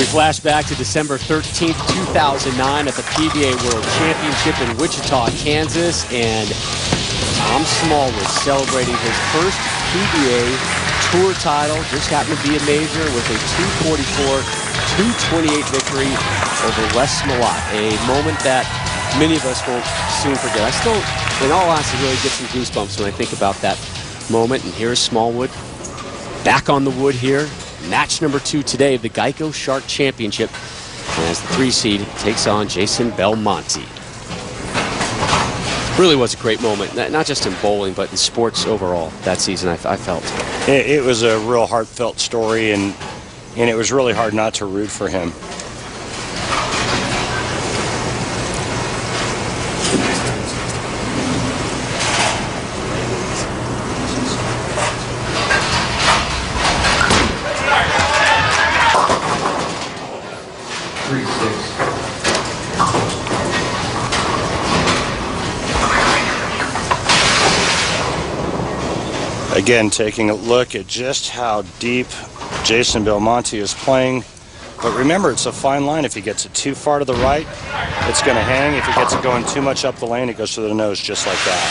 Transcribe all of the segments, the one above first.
flash back to December 13th, 2009 at the PBA World Championship in Wichita, Kansas, and Tom Smallwood celebrating his first PBA Tour title. Just happened to be a major with a 244-228 victory over Les Smollett. A moment that many of us won't soon forget. I still, in all honesty, really get some goosebumps when I think about that moment. And here's Smallwood back on the wood here. Match number 2 today of the Geico Shark Championship, as the 3 seed takes on Jason Belmonte. Really was a great moment, not just in bowling, but in sports overall that season, I felt. It was a real heartfelt story, and it was really hard not to root for him. Again, taking a look at just how deep Jason Belmonte is playing. But remember, it's a fine line. If he gets it too far to the right, it's going to hang. If he gets it going too much up the lane, it goes to the nose just like that.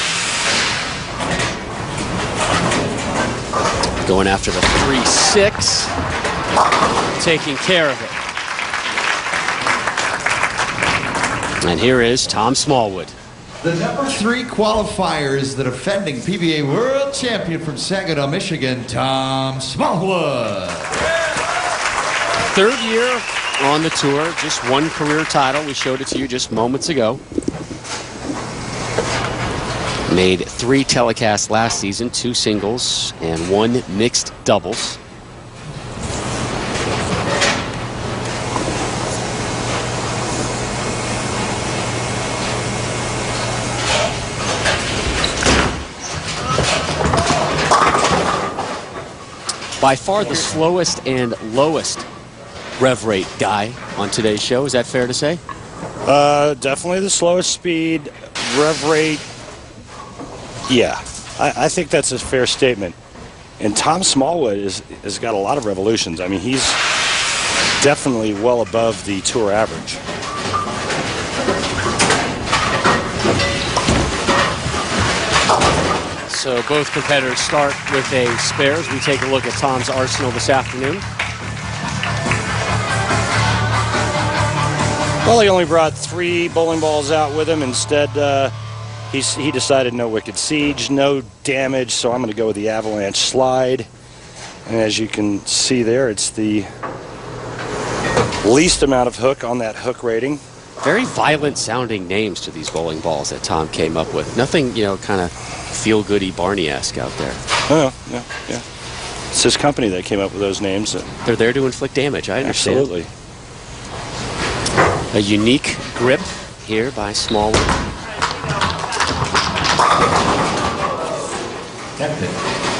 Going after the 3-6. Taking care of it. And here is Tom Smallwood. The number 3 qualifier is the defending PBA World Champion from Saginaw, Michigan, Tom Smallwood. 3rd year on the tour, just 1 career title. We showed it to you just moments ago. Made 3 telecasts last season, 2 singles and 1 mixed doubles. By far the slowest and lowest rev rate guy on today's show. Is that fair to say? Definitely the slowest speed, rev rate. Yeah, I think that's a fair statement. And Tom Smallwood has got a lot of revolutions. I mean, he's definitely well above the tour average. So both competitors start with a spare as we take a look at Tom's arsenal this afternoon. Well, he only brought 3 bowling balls out with him. Instead, he decided no wicked siege, no damage, so I'm going to go with the avalanche slide. And as you can see there, it's the least amount of hook on that hook rating. Very violent sounding names to these bowling balls that Tom came up with. Nothing, you know, kind of feel-goody Barney-esque out there. Oh, yeah. It's his company that came up with those names. They're there to inflict damage, I understand. Absolutely. A unique grip here by Smallwood.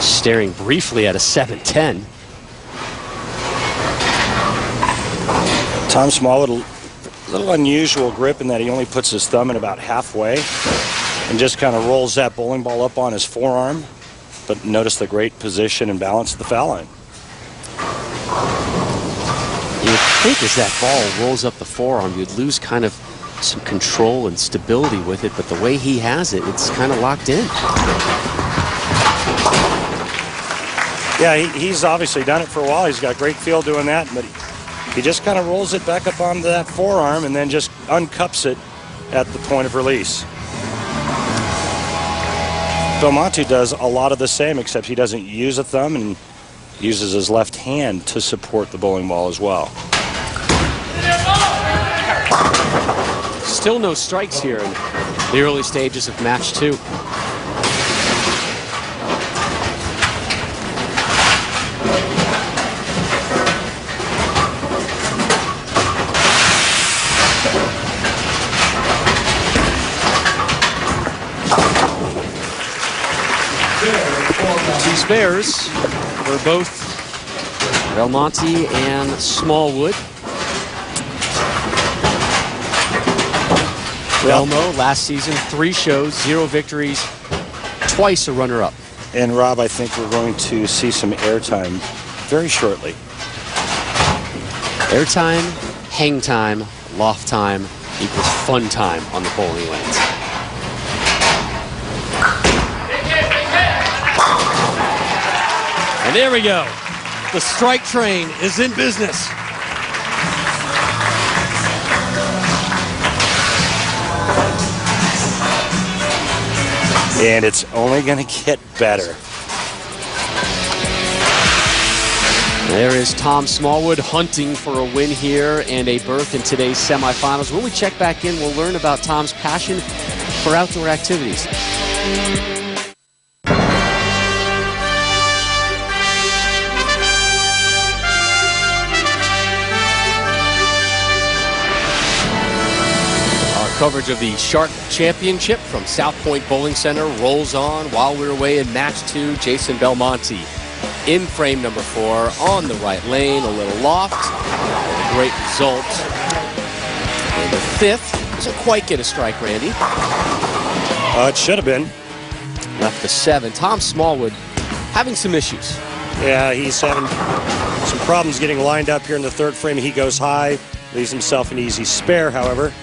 Staring briefly at a 7-10. Tom Smallwood, a little unusual grip in that he only puts his thumb in about halfway and just kind of rolls that bowling ball up on his forearm. But notice the great position and balance of the foul line. You would think as that ball rolls up the forearm, you'd lose kind of some control and stability with it, but the way he has it, it's kind of locked in. Yeah, he's obviously done it for a while. He's got great feel doing that, but he just kind of rolls it back up onto that forearm and then just uncups it at the point of release. Belmonte does a lot of the same, except he doesn't use a thumb and uses his left hand to support the bowling ball as well. Still no strikes here in the early stages of match 2. Spares for both Belmonte and Smallwood. Belmo last season 3 shows, 0 victories, twice a runner-up. And Rob, I think we're going to see some airtime very shortly. Airtime, hang time, loft time equals fun time on the bowling lanes. And there we go. The strike train is in business. And it's only going to get better. There is Tom Smallwood hunting for a win here and a berth in today's semifinals. When we check back in, we'll learn about Tom's passion for outdoor activities. Coverage of the Shark Championship from South Point Bowling Center rolls on while we're away in match 2. Jason Belmonte in frame number 4 on the right lane, a little loft, a great result. And the 5th doesn't quite get a strike, Randy. It should have been. Left the 7. Tom Smallwood having some issues. Yeah, he's having some problems getting lined up here in the 3rd frame. He goes high, leaves himself an easy spare, however.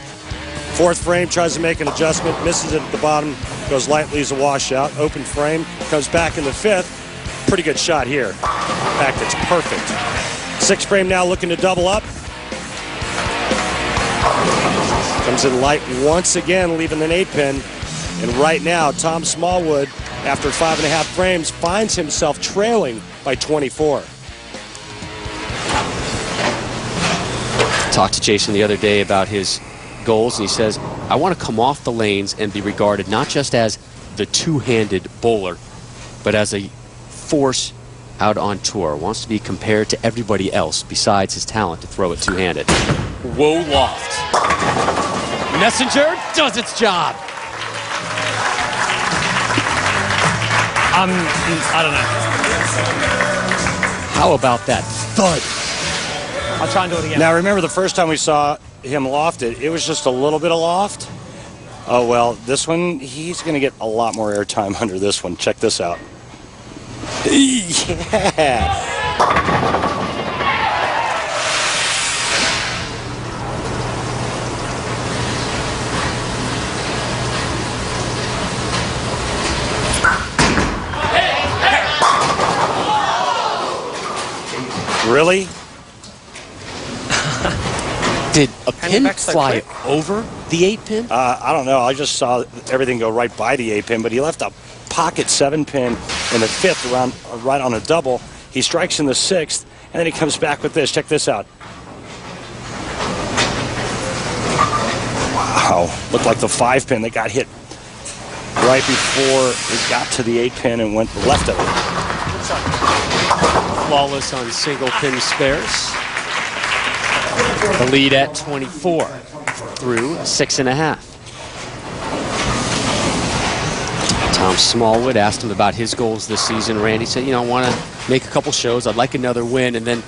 4th frame, tries to make an adjustment, misses it at the bottom, goes light, leaves a washout. Open frame, comes back in the 5th. Pretty good shot here. In fact, it's perfect. 6th frame now looking to double up. Comes in light once again, leaving an 8-pin. And right now, Tom Smallwood, after 5.5 frames, finds himself trailing by 24. Talked to Jason the other day about his goals, and he says, I want to come off the lanes and be regarded not just as the two-handed bowler, but as a force out on tour. Wants to be compared to everybody else besides his talent to throw it two-handed. Whoa, loft. Messenger does its job. I don't know. How about that thud? I'll try and do it again. Now remember the first time we saw him loft it was just a little bit of loft. Oh well, this one, he's going to get a lot more airtime under this one. Check this out. Yeah. Really? Did a pin fly over the 8-pin? I don't know. I just saw everything go right by the 8-pin, but he left a pocket 7-pin in the 5th around right on a double. He strikes in the 6th, and then he comes back with this. Check this out. Wow. Looked like the 5-pin that got hit right before it got to the 8-pin and went left of it. Flawless on single pin spares. The lead at 24 through 6.5. Tom Smallwood asked him about his goals this season. Randy said, I want to make a couple shows. I'd like another win. And then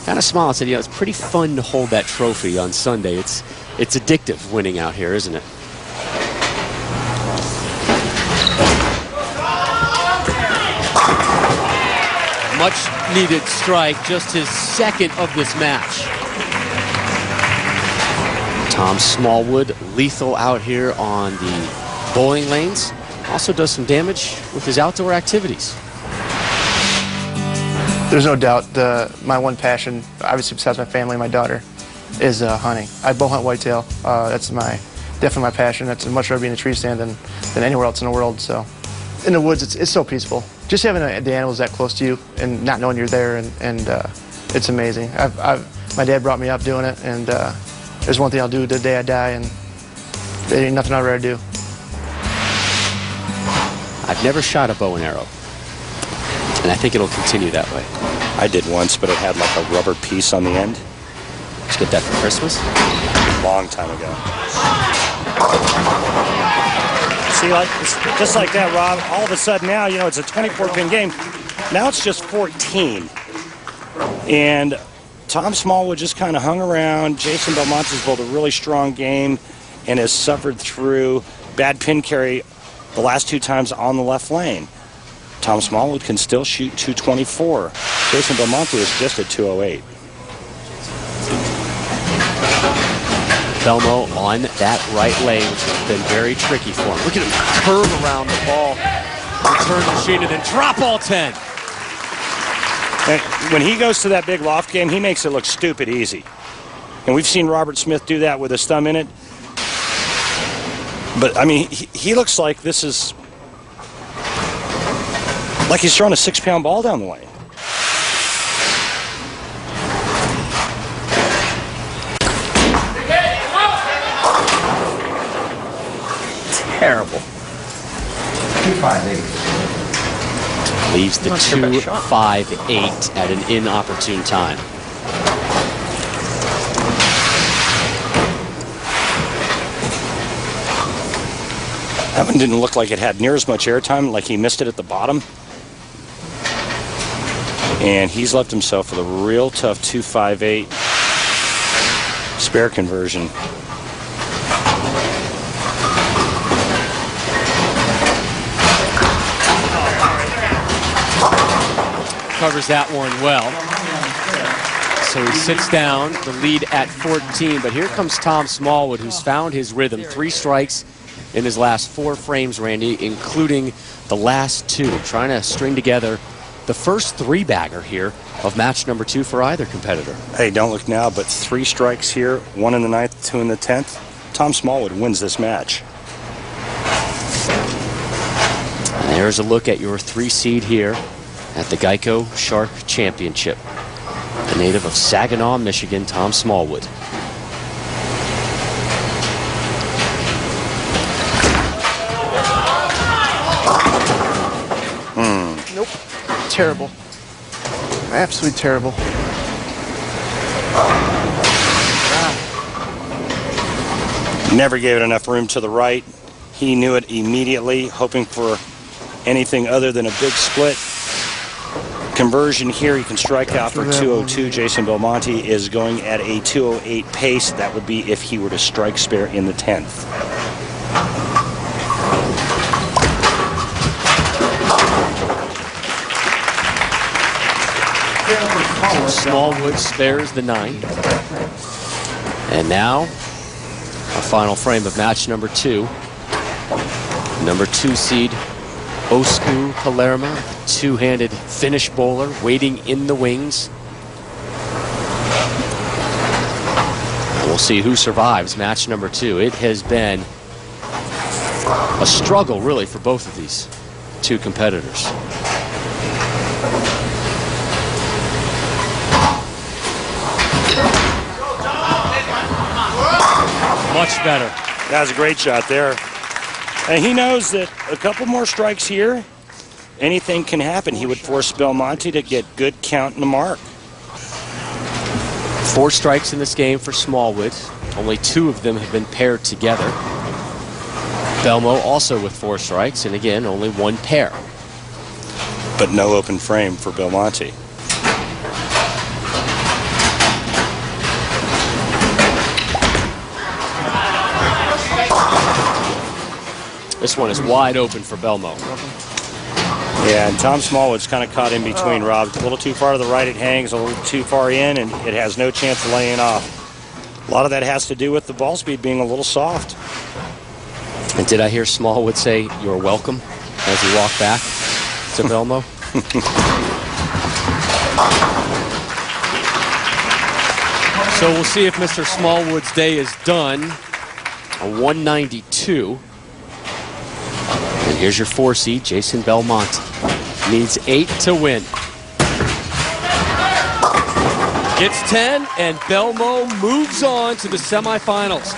kind of smiled and said, it's pretty fun to hold that trophy on Sunday. It's addictive winning out here, isn't it? Much needed strike, just his 2nd of this match. Tom Smallwood, lethal out here on the bowling lanes. Also does some damage with his outdoor activities. There's no doubt my one passion, obviously besides my family and my daughter, is hunting. I bow hunt whitetail. That's definitely my passion. That's much rather be in a tree stand than anywhere else in the world. So, in the woods, it's so peaceful. Just having the animals that close to you and not knowing you're there, and it's amazing. My dad brought me up doing it, and there's one thing I'll do the day I die, and there ain't nothing I'd rather do. I've never shot a bow and arrow, and I think it'll continue that way. I did once, but it had like a rubber piece on the end. Did you get that for Christmas? Long time ago. See, it's just like that, Rob. All of a sudden now, it's a 24-pin game. Now it's just 14. And Tom Smallwood just kind of hung around. Jason Belmonte's bowled a really strong game and has suffered through bad pin carry the last 2 times on the left lane. Tom Smallwood can still shoot 224. Jason Belmonte is just at 208. Belmo on that right lane, which has been very tricky for him. Look at him curve around the ball, return the machine, and then drop all 10. And when he goes to that big loft game, he makes it look stupid easy. And we've seen Robert Smith do that with his thumb in it. But, I mean, he looks like this is like he's throwing a 6-pound ball down the lane. Terrible. 258. Leaves the Not sure about shot. 2-5-8 at an inopportune time. That one didn't look like it had near as much airtime, like he missed it at the bottom. And he's left himself with a real tough 2-5-8 spare conversion. Covers that one well. So he sits down, the lead at 14. But here comes Tom Smallwood, who's found his rhythm. 3 strikes in his last 4 frames, Randy, including the last 2. Trying to string together the first 3-bagger here of match number 2 for either competitor. Hey, don't look now, but 3 strikes here, 1 in the 9th, 2 in the 10th. Tom Smallwood wins this match. And there's a look at your 3 seed here at the Geico Shark Championship. The native of Saginaw, Michigan, Tom Smallwood. Nope. Terrible. Absolutely terrible. Never gave it enough room to the right. He knew it immediately, hoping for anything other than a big split. Conversion here, he can strike out for 202. Jason Belmonte is going at a 208 pace. That would be if he were to strike spare in the 10th. Smallwood spares the 9. And now, our final frame of match number 2. Number 2 seed, Osku Palermo, two-handed Finnish bowler, waiting in the wings. And we'll see who survives match number 2. It has been a struggle, really, for both of these 2 competitors. Much better. That was a great shot there. And he knows that a couple more strikes here, anything can happen. He would force Belmonte to get good count in the mark. 4 strikes in this game for Smallwood. Only 2 of them have been paired together. Belmo also with 4 strikes, and again, only 1 pair. But no open frame for Belmonte. This one is wide open for Belmo. Yeah, and Tom Smallwood's kind of caught in between, Rob. A little too far to the right it hangs, a little too far in, and it has no chance of laying off. A lot of that has to do with the ball speed being a little soft. And did I hear Smallwood say, "You're welcome," as he walked back to Belmo? So we'll see if Mr. Smallwood's day is done. A 192. And here's your 4 seed, Jason Belmonte. Needs 8 to win. Gets 10, and Belmo moves on to the semifinals.